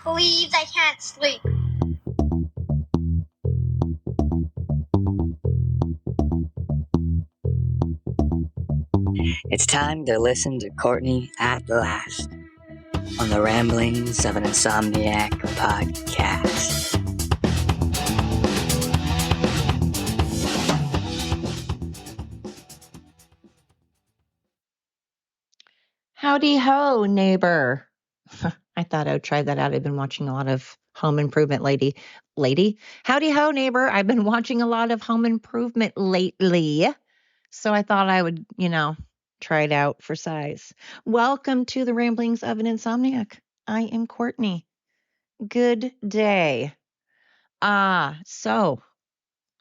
Please, I can't sleep. It's time to listen to Courtney at last on the Ramblings of an Insomniac podcast. Howdy ho, neighbor. I thought I would try that out. I've been watching a lot of Home Improvement lady. Howdy ho, neighbor. I've been watching a lot of Home Improvement lately. So I thought I would, try it out for size. Welcome to the Ramblings of an Insomniac. I am Courtney. Good day. So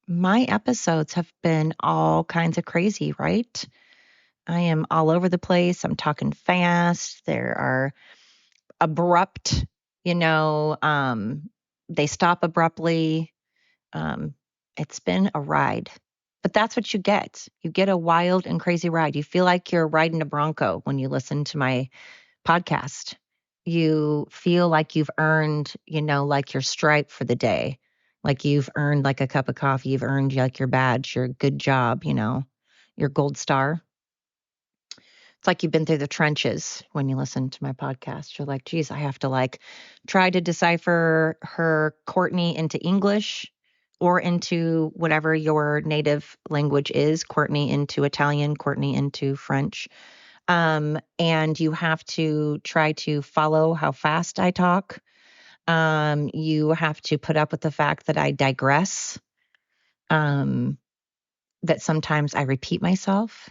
my episodes have been all kinds of crazy, right? I am all over the place. I'm talking fast. There are abrupt, they stop abruptly. It's been a ride, but that's what you get. You get a wild and crazy ride. You feel like you're riding a Bronco when you listen to my podcast. You feel like you've earned, like your stripe for the day, like you've earned like a cup of coffee. You've earned like your badge, your good job, your gold star. It's like you've been through the trenches when you listen to my podcast. You're like, geez, I have to try to decipher her Courtney into English or into whatever your native language is, Courtney into Italian, Courtney into French. And you have to try to follow how fast I talk. You have to put up with the fact that I digress, that sometimes I repeat myself.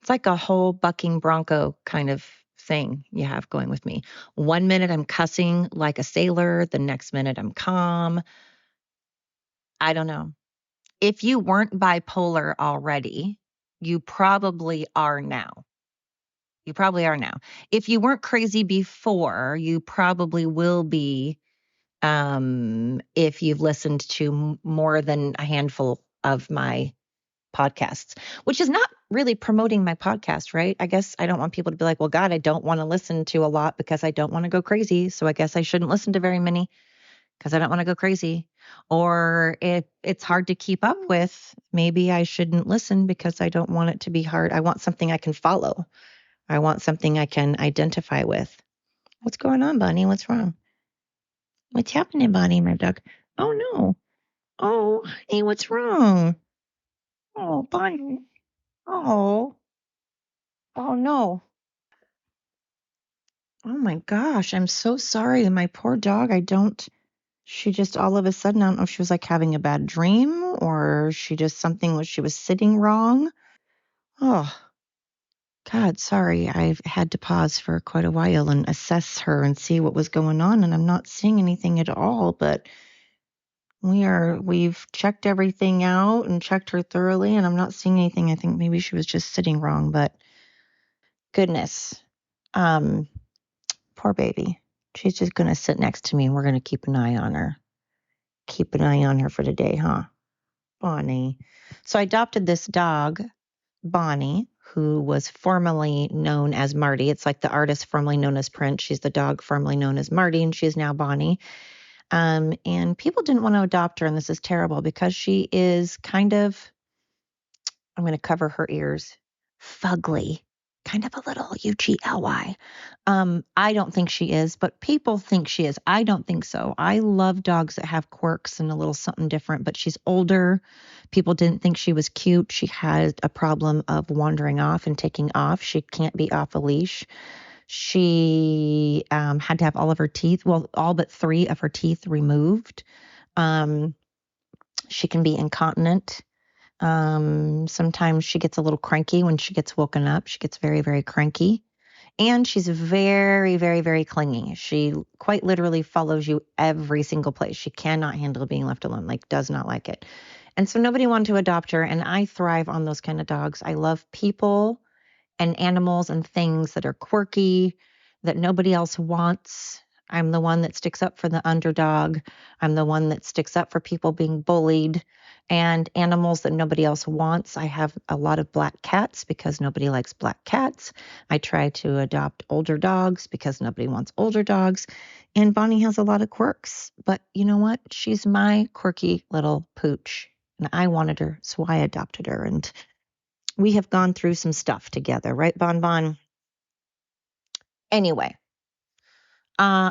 It's like a whole bucking Bronco kind of thing you have going with me. 1 minute I'm cussing like a sailor. The next minute I'm calm. I don't know. If you weren't bipolar already, you probably are now. You probably are now. If you weren't crazy before, you probably will be, if you've listened to more than a handful of my podcasts, which is not really promoting my podcast, right? I guess I don't want people to be like, well, God, I don't want to listen to a lot because I don't want to go crazy. So I guess I shouldn't listen to very many because I don't want to go crazy. Or if it's hard to keep up with, maybe I shouldn't listen because I don't want it to be hard. I want something I can follow. I want something I can identify with. What's going on, Bonnie? What's wrong? What's happening, Bonnie, my dog? Oh, no. Oh, hey, what's wrong? Oh, Bonnie. Oh. Oh, no. Oh my gosh, I'm so sorry. My poor dog, she just all of a sudden, I don't know if she was like having a bad dream or she was sitting wrong. Oh, God, sorry. I've had to pause for quite a while and assess her and see what was going on. And I'm not seeing anything at all, but we've checked everything out and checked her thoroughly and I'm not seeing anything. I think maybe she was just sitting wrong, but goodness. Poor baby. She's just going to sit next to me and we're going to keep an eye on her. Keep an eye on her for today, huh? Bonnie. So I adopted this dog, Bonnie, who was formerly known as Marty. It's like the artist formerly known as Prince. She's the dog formerly known as Marty, and she's now Bonnie. And people didn't want to adopt her, and this is terrible because she is kind of, I'm going to cover her ears, fugly. Kind of a little UGLY. I don't think she is, but people think she is. I don't think so. I love dogs that have quirks and a little something different, but she's older. People didn't think she was cute. She had a problem of wandering off and taking off. She can't be off a leash. She had to have all of her teeth, well, all but 3 of her teeth removed. She can be incontinent. Sometimes she gets a little cranky when she gets woken up. She gets very, very cranky. And she's very, very, very clingy. She quite literally follows you every single place. She cannot handle being left alone, does not like it. And so nobody wanted to adopt her. And I thrive on those kind of dogs. I love people and animals and things that are quirky, that nobody else wants. I'm the one that sticks up for the underdog. I'm the one that sticks up for people being bullied and animals that nobody else wants. I have a lot of black cats because nobody likes black cats. I try to adopt older dogs because nobody wants older dogs. And Bonnie has a lot of quirks. But you know what? She's my quirky little pooch. And I wanted her, so I adopted her. And we have gone through some stuff together, right, Bon Bon? Anyway,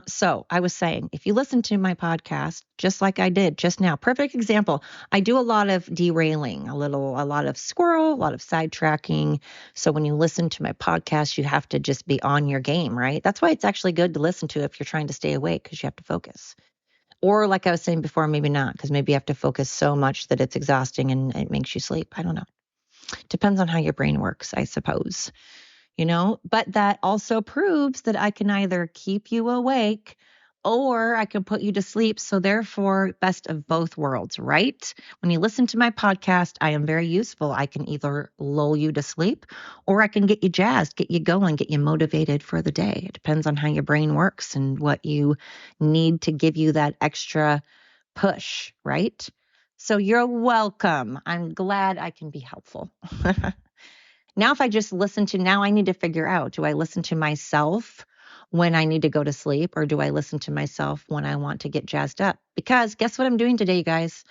so I was saying, if you listen to my podcast, just like I did just now, perfect example. I do a lot of derailing, a lot of squirrel, a lot of sidetracking. So when you listen to my podcast, you have to just be on your game, right? That's why it's actually good to listen to if you're trying to stay awake, because you have to focus. Or like I was saying before, maybe not, because maybe you have to focus so much that it's exhausting and it makes you sleep. I don't know. Depends on how your brain works, I suppose. But that also proves that I can either keep you awake or I can put you to sleep. So therefore, best of both worlds, right? When you listen to my podcast, I am very useful. I can either lull you to sleep or I can get you jazzed, get you going, get you motivated for the day. It depends on how your brain works and what you need to give you that extra push, right? So you're welcome. I'm glad I can be helpful. Now, if I just listen to, now I need to figure out, do I listen to myself when I need to go to sleep, or do I listen to myself when I want to get jazzed up? Because guess what I'm doing today, you guys?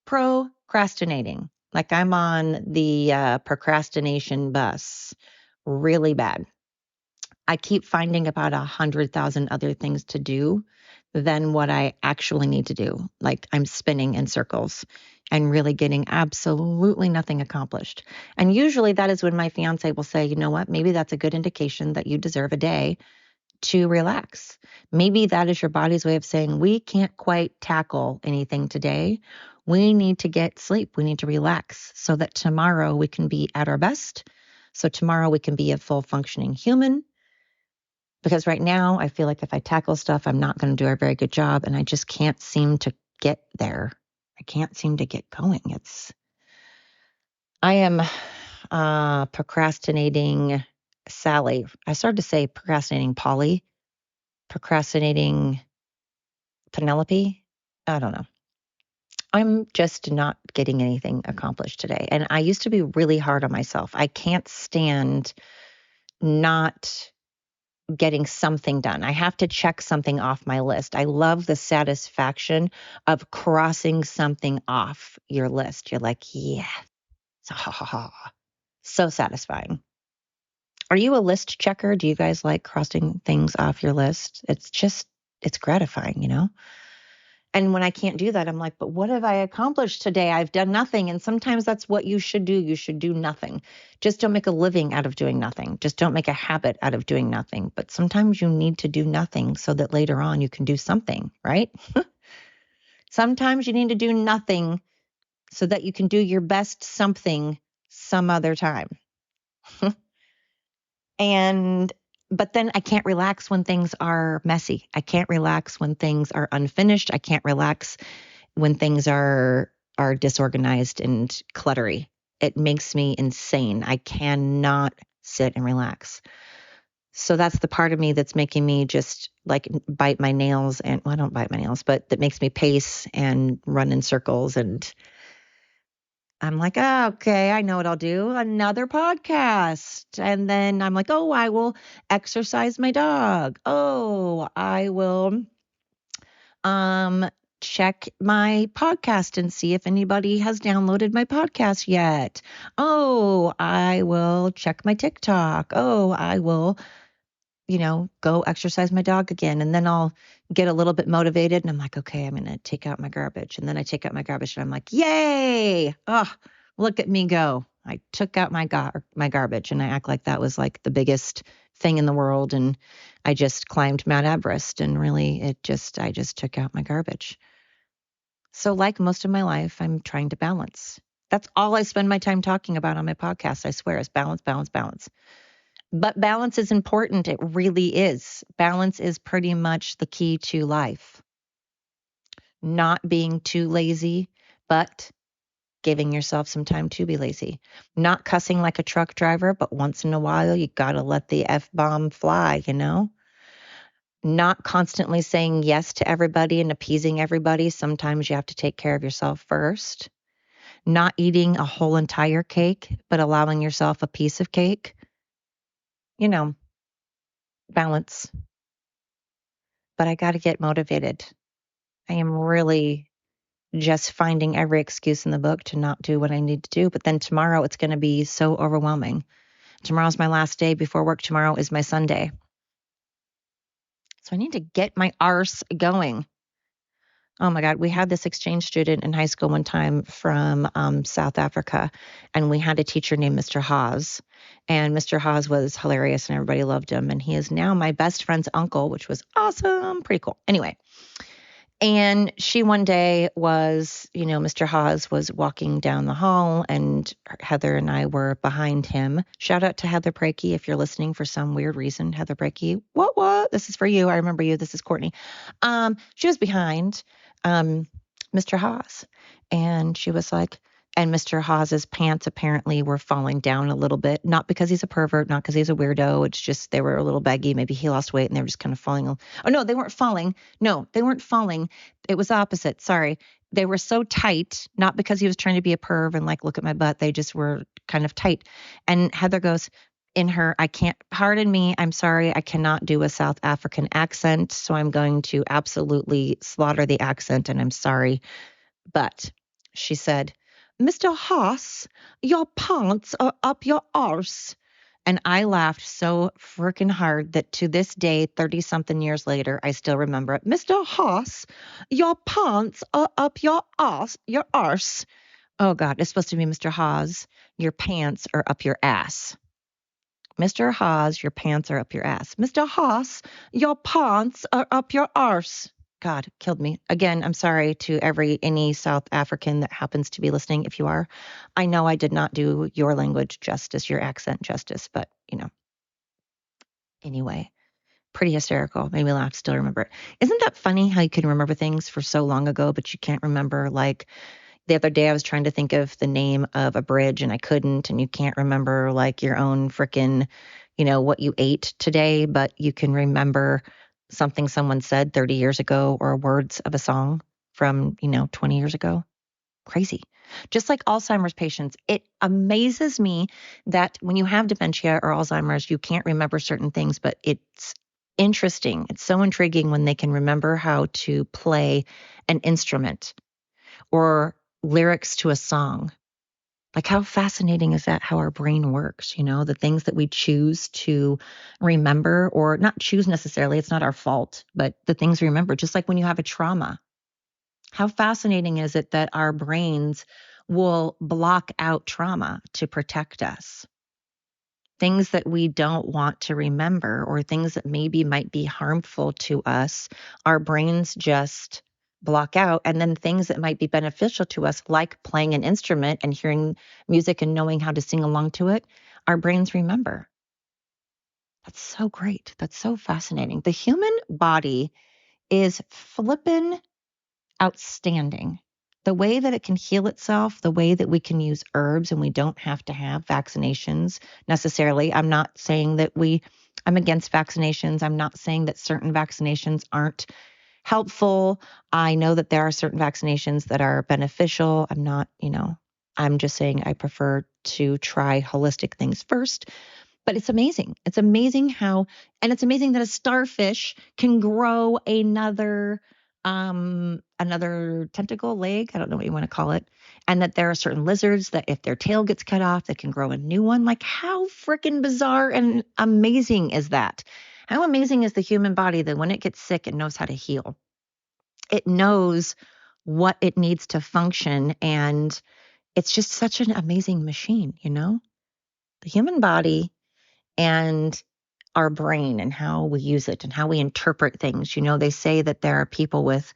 Procrastinating. Like I'm on the procrastination bus really bad. I keep finding about 100,000 other things to do than what I actually need to do. Like I'm spinning in circles and really getting absolutely nothing accomplished. And usually that is when my fiance will say, you know what, maybe that's a good indication that you deserve a day to relax. Maybe that is your body's way of saying, we can't quite tackle anything today. We need to get sleep. We need to relax so that tomorrow we can be at our best. So tomorrow we can be a full functioning human. Because right now I feel like if I tackle stuff, I'm not going to do a very good job. And I just can't seem to get there. I can't seem to get going. I am procrastinating Sally. I started to say procrastinating Polly, procrastinating Penelope. I don't know. I'm just not getting anything accomplished today. And I used to be really hard on myself. I can't stand not getting something done. I have to check something off my list. I love the satisfaction of crossing something off your list. You're like, yeah, so satisfying. Are you a list checker? Do you guys like crossing things off your list? It's gratifying. And when I can't do that, I'm like, but what have I accomplished today? I've done nothing. And sometimes that's what you should do. You should do nothing. Just don't make a living out of doing nothing. Just don't make a habit out of doing nothing. But sometimes you need to do nothing so that later on you can do something, right? Sometimes you need to do nothing so that you can do your best something some other time. But then I can't relax when things are messy. I can't relax when things are unfinished. I can't relax when things are disorganized and cluttery. It makes me insane. I cannot sit and relax. So that's the part of me that's making me just like bite my nails and, well, I don't bite my nails, but that makes me pace and run in circles. And I'm like, oh, okay, I know what I'll do. Another podcast. And then I'm like, oh, I will exercise my dog. Oh, I will um check my podcast and see if anybody has downloaded my podcast yet. Oh, I will check my TikTok. Oh, I will, go exercise my dog again. And then I'll get a little bit motivated and I'm like, okay, I'm going to take out my garbage. And then I take out my garbage and I'm like, yay. Oh, look at me go. I took out my garbage and I act like that was like the biggest thing in the world. And I just climbed Mount Everest and really I just took out my garbage. So like most of my life, I'm trying to balance. That's all I spend my time talking about on my podcast. I swear is balance, balance, balance. But balance is important. It really is. Balance is pretty much the key to life. Not being too lazy, but giving yourself some time to be lazy. Not cussing like a truck driver, but once in a while, you got to let the F-bomb fly, not constantly saying yes to everybody and appeasing everybody. Sometimes you have to take care of yourself first. Not eating a whole entire cake, but allowing yourself a piece of cake. You know, balance. But I got to get motivated. I am really just finding every excuse in the book to not do what I need to do. But then tomorrow it's going to be so overwhelming. Tomorrow's my last day before work. Tomorrow is my Sunday. So I need to get my arse going. Oh my God. We had this exchange student in high school one time from South Africa, and we had a teacher named Mr. Haas. And Mr. Haas was hilarious and everybody loved him. And he is now my best friend's uncle, which was awesome. Pretty cool. Anyway. And she one day was, Mr. Haas was walking down the hall and Heather and I were behind him. Shout out to Heather Prakey if you're listening for some weird reason. Heather Prakey, what? This is for you. I remember you. This is Courtney. She was behind Mr. Haas, and she was like, and Mr. Haas's pants apparently were falling down a little bit, not because he's a pervert, not because he's a weirdo. It's just they were a little baggy. Maybe he lost weight and they were just kind of falling. Oh, no, they weren't falling. No, they weren't falling. It was opposite. Sorry. They were so tight, not because he was trying to be a perv and like, look at my butt. They just were kind of tight. And Heather goes, in her, I can't, pardon me, I'm sorry, I cannot do a South African accent, so I'm going to absolutely slaughter the accent, and I'm sorry. But she said, Mr. Haas, your pants are up your arse. And I laughed so freaking hard that to this day, 30-something years later, I still remember it. Mr. Haas, your pants are up your arse. Oh, God, it's supposed to be Mr. Haas, your pants are up your ass. Mr. Haas, your pants are up your ass. Mr. Haas, your pants are up your arse. God, killed me. Again, I'm sorry to any South African that happens to be listening. If you are, I know I did not do your language justice, your accent justice, but anyway, pretty hysterical. Made me laugh. Still remember it. Isn't that funny how you can remember things for so long ago, but you can't remember? Like the other day, I was trying to think of the name of a bridge and I couldn't, and you can't remember like your own freaking, what you ate today, but you can remember something someone said 30 years ago or words of a song from, 20 years ago. Crazy. Just like Alzheimer's patients, it amazes me that when you have dementia or Alzheimer's, you can't remember certain things, but it's interesting. It's so intriguing when they can remember how to play an instrument or lyrics to a song. Like how fascinating is that, how our brain works, the things that we choose to remember or not choose necessarily, it's not our fault, but the things we remember, just like when you have a trauma. How fascinating is it that our brains will block out trauma to protect us? Things that we don't want to remember or things that maybe might be harmful to us, our brains just block out. And then things that might be beneficial to us, like playing an instrument and hearing music and knowing how to sing along to it, our brains remember. That's so great. That's so fascinating. The human body is flippin' outstanding. The way that it can heal itself, the way that we can use herbs and we don't have to have vaccinations necessarily. I'm not saying that I'm against vaccinations. I'm not saying that certain vaccinations aren't helpful. I know that there are certain vaccinations that are beneficial. I'm just saying I prefer to try holistic things first. But it's amazing. It's amazing it's amazing that a starfish can grow another tentacle leg. I don't know what you want to call it. And that there are certain lizards that if their tail gets cut off, they can grow a new one. Like how freaking bizarre and amazing is that? How amazing is the human body that when it gets sick, it knows how to heal. It knows what it needs to function. And it's just such an amazing machine, The human body and our brain and how we use it and how we interpret things. They say that there are people with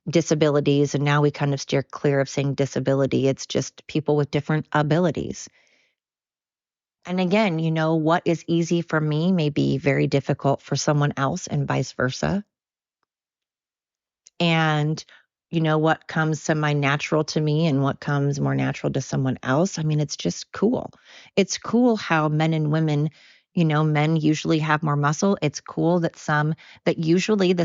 disabilities, and now we kind of steer clear of saying disability. It's just people with different abilities. And again, what is easy for me may be very difficult for someone else and vice versa. And what comes semi-natural to me and what comes more natural to someone else. I mean, it's just cool. It's cool how men and women Men usually have more muscle. It's cool that usually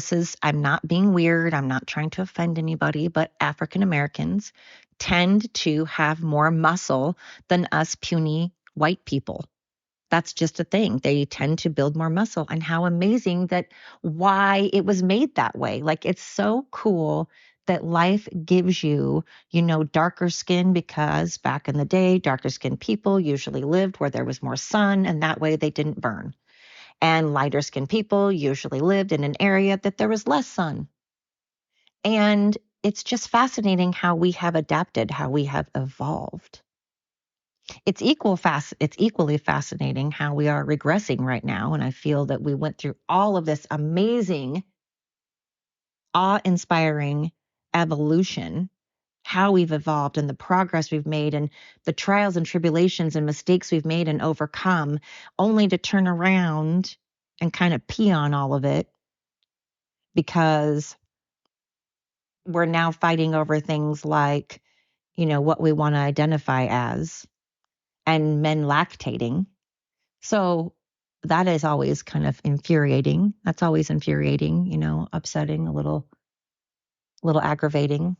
I'm not being weird. I'm not trying to offend anybody, but African Americans tend to have more muscle than us puny white people. That's just a thing. They tend to build more muscle, and how amazing that why it was made that way. Like, it's so cool that life gives you, darker skin, because back in the day, darker skinned people usually lived where there was more sun, and that way they didn't burn. And lighter skinned people usually lived in an area that there was less sun. And it's just fascinating how we have adapted, how we have evolved. It's equally fascinating how we are regressing right now. And I feel that we went through all of this amazing, awe-inspiring evolution, how we've evolved and the progress we've made and the trials and tribulations and mistakes we've made and overcome, only to turn around and kind of pee on all of it because we're now fighting over things like, what we want to identify as, and men lactating. So that is always kind of infuriating. That's always infuriating, upsetting, a little aggravating.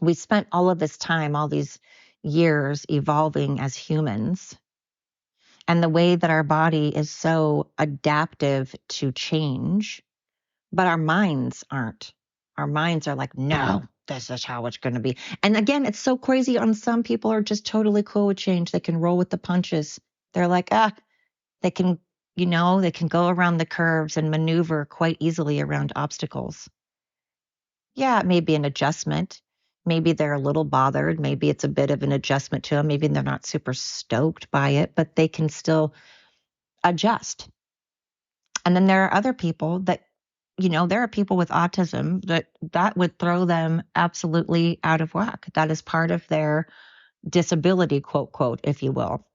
We spent all of this time, all these years evolving as humans. And the way that our body is so adaptive to change, but our minds aren't. Our minds are like, no, this is how it's going to be. And again, it's so crazy. On some people are just totally cool with change. They can roll with the punches. They're like, they can, they can go around the curves and maneuver quite easily around obstacles. Yeah, it may be an adjustment. Maybe they're a little bothered. Maybe it's a bit of an adjustment to them. Maybe they're not super stoked by it, but they can still adjust. And then there are other people that, there are people with autism that would throw them absolutely out of whack. That is part of their disability, quote, if you will.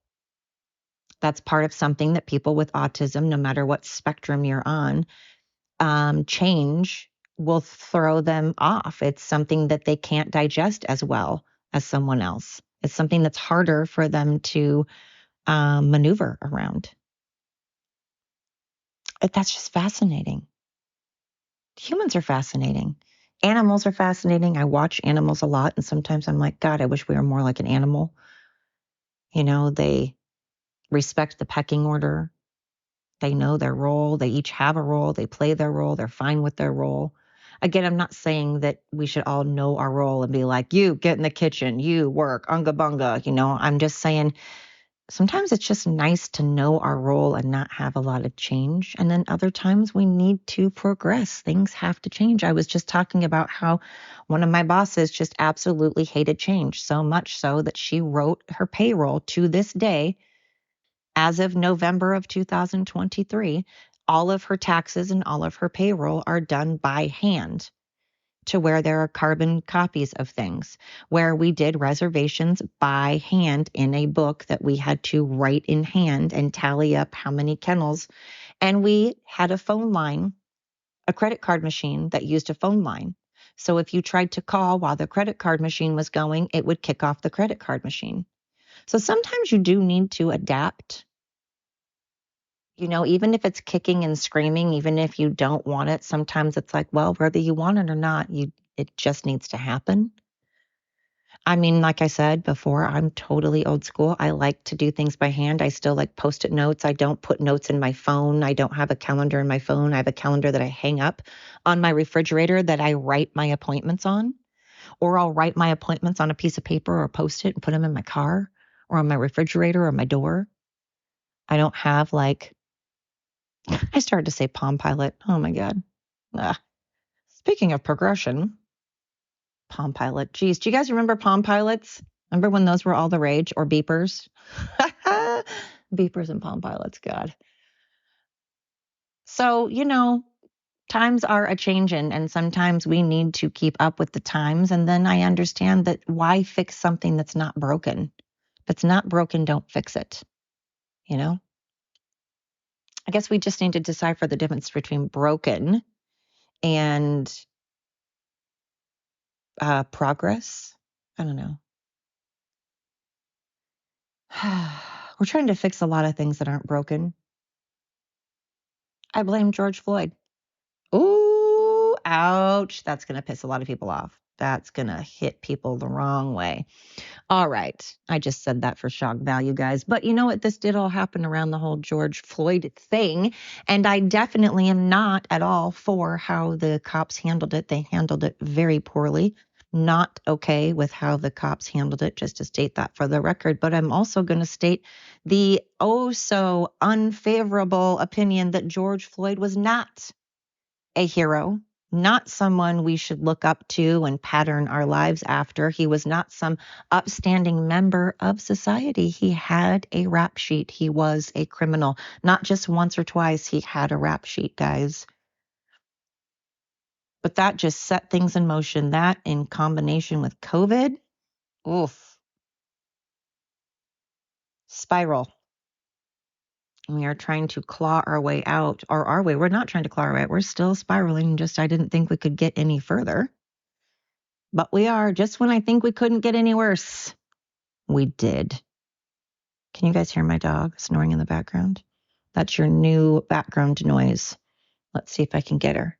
That's part of something that people with autism, no matter what spectrum you're on, change will throw them off. It's something that they can't digest as well as someone else. It's something that's harder for them to maneuver around. That's just fascinating. Humans are fascinating. Animals are fascinating. I watch animals a lot, and sometimes I'm like, God, I wish we were more like an animal. They respect the pecking order. They know their role. They each have a role. They play their role. They're fine with their role. Again, I'm not saying that we should all know our role and be like, you get in the kitchen, you work, unga bunga. I'm just saying sometimes it's just nice to know our role and not have a lot of change. And then other times we need to progress. Things have to change. I was just talking about how one of my bosses just absolutely hated change, so much so that she wrote her payroll to this day. As of November of 2023, all of her taxes and all of her payroll are done by hand, to where there are carbon copies of things, where we did reservations by hand in a book that we had to write in hand and tally up how many kennels. And we had a phone line, a credit card machine that used a phone line. So if you tried to call while the credit card machine was going, it would kick off the credit card machine. So sometimes you do need to adapt. Even if it's kicking and screaming, even if you don't want it, sometimes it's like, well, whether you want it or not, it just needs to happen. I mean, like I said before, I'm totally old school. I like to do things by hand. I still like Post-it notes. I don't put notes in my phone. I don't have a calendar in my phone. I have a calendar that I hang up on my refrigerator that I write my appointments on, or I'll write my appointments on a piece of paper or Post-it and put them in my car or on my refrigerator or my door. I don't have I started to say Palm Pilot. Oh my God. Speaking of progression, Palm Pilot. Geez, do you guys remember Palm Pilots? Remember when those were all the rage, or beepers? Beepers and Palm Pilots, God. So, times are a changing, and sometimes we need to keep up with the times. And then I understand that why fix something that's not broken? If it's not broken, don't fix it. I guess we just need to decipher the difference between broken and progress. I don't know. We're trying to fix a lot of things that aren't broken. I blame George Floyd. Ooh, ouch. That's going to piss a lot of people off. That's going to hit people the wrong way. All right. I just said that for shock value, guys. But you know what? This did all happen around the whole George Floyd thing. And I definitely am not at all for how the cops handled it. They handled it very poorly. Not okay with how the cops handled it, just to state that for the record. But I'm also going to state the oh so unfavorable opinion that George Floyd was not a hero, not someone we should look up to and pattern our lives after. He was not some upstanding member of society. He had a rap sheet. He was a criminal. Not just once or twice, he had a rap sheet, guys. But that just set things in motion. That in combination with COVID, oof, spiral. We are trying to claw our way out, or are we? We're not trying to claw our way out. We're still spiraling. Just I didn't think we could get any further. But we are. Just when I think we couldn't get any worse, we did. Can you guys hear my dog snoring in the background? That's your new background noise. Let's see if I can get her.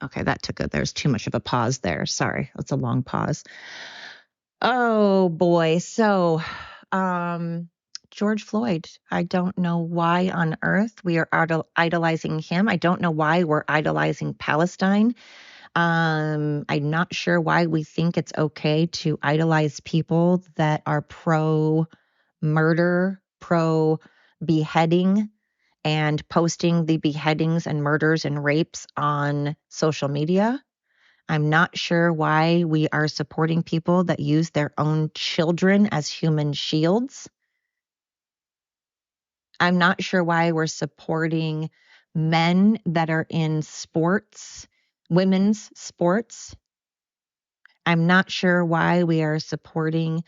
Okay, there's too much of a pause there. Sorry, that's a long pause. Oh boy. So, George Floyd, I don't know why on earth we are idolizing him. I don't know why we're idolizing Palestine. I'm not sure why we think it's okay to idolize people that are pro murder, pro beheading, and posting the beheadings and murders and rapes on social media. I'm not sure why we are supporting people that use their own children as human shields. I'm not sure why we're supporting men that are in sports, women's sports. I'm not sure why we are supporting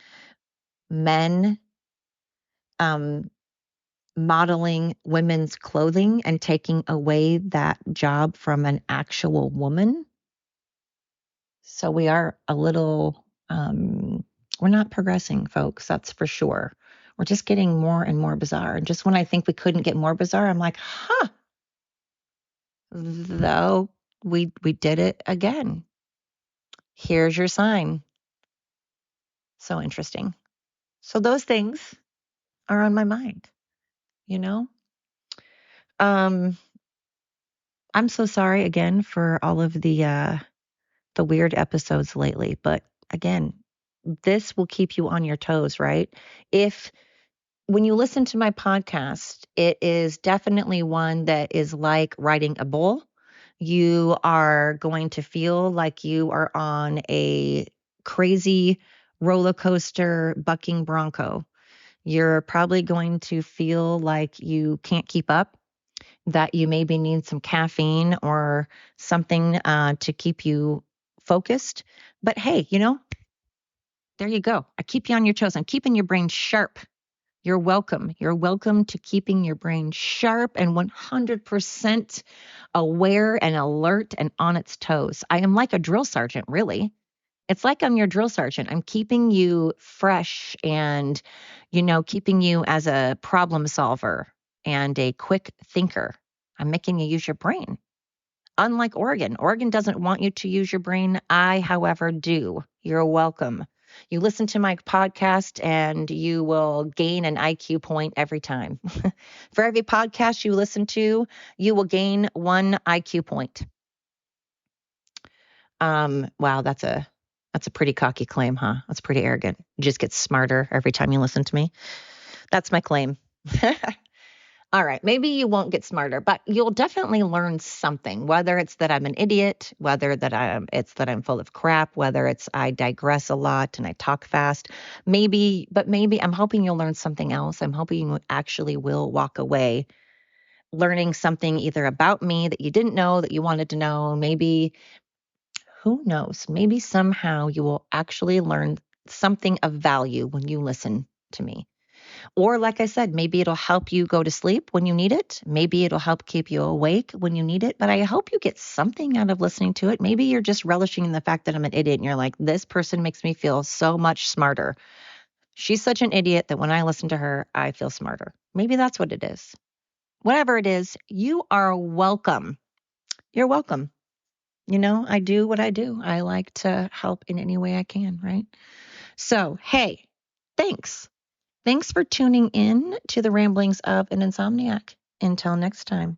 men modeling women's clothing and taking away that job from an actual woman. So we are a little, we're not progressing, folks, that's for sure. We're just getting more and more bizarre. And just when I think we couldn't get more bizarre, I'm like, though we did it again. Here's your sign. So interesting. So those things are on my mind, you know? I'm so sorry again for all of the weird episodes lately, but again, this will keep you on your toes, right? If when you listen to my podcast, it is definitely one that is like riding a bull. You are going to feel like you are on a crazy roller coaster bucking Bronco. You're probably going to feel like you can't keep up, that you maybe need some caffeine or something to keep you focused. But hey, there you go. I keep you on your toes. I'm keeping your brain sharp. You're welcome. You're welcome to keeping your brain sharp and 100% aware and alert and on its toes. I am like a drill sergeant, really. It's like I'm your drill sergeant. I'm keeping you fresh and, keeping you as a problem solver and a quick thinker. I'm making you use your brain. Unlike Oregon doesn't want you to use your brain. I, however, do. You're welcome. You listen to my podcast and you will gain an IQ point every time. For every podcast you listen to, you will gain one IQ point. Wow, that's a pretty cocky claim, huh? That's pretty arrogant. You just get smarter every time you listen to me. That's my claim. All right, maybe you won't get smarter, but you'll definitely learn something, whether it's that I'm an idiot, whether it's that I'm full of crap, whether it's I digress a lot and I talk fast. Maybe I'm hoping you'll learn something else. I'm hoping you actually will walk away learning something either about me that you didn't know that you wanted to know. Maybe, who knows, maybe somehow you will actually learn something of value when you listen to me. Or like I said, maybe it'll help you go to sleep when you need it. Maybe it'll help keep you awake when you need it. But I hope you get something out of listening to it. Maybe you're just relishing in the fact that I'm an idiot and you're like, this person makes me feel so much smarter. She's such an idiot that when I listen to her, I feel smarter. Maybe that's what it is. Whatever it is, you are welcome. You're welcome. I do what I do. I like to help in any way I can, right? So, hey, thanks. Thanks for tuning in to the ramblings of an insomniac. Until next time.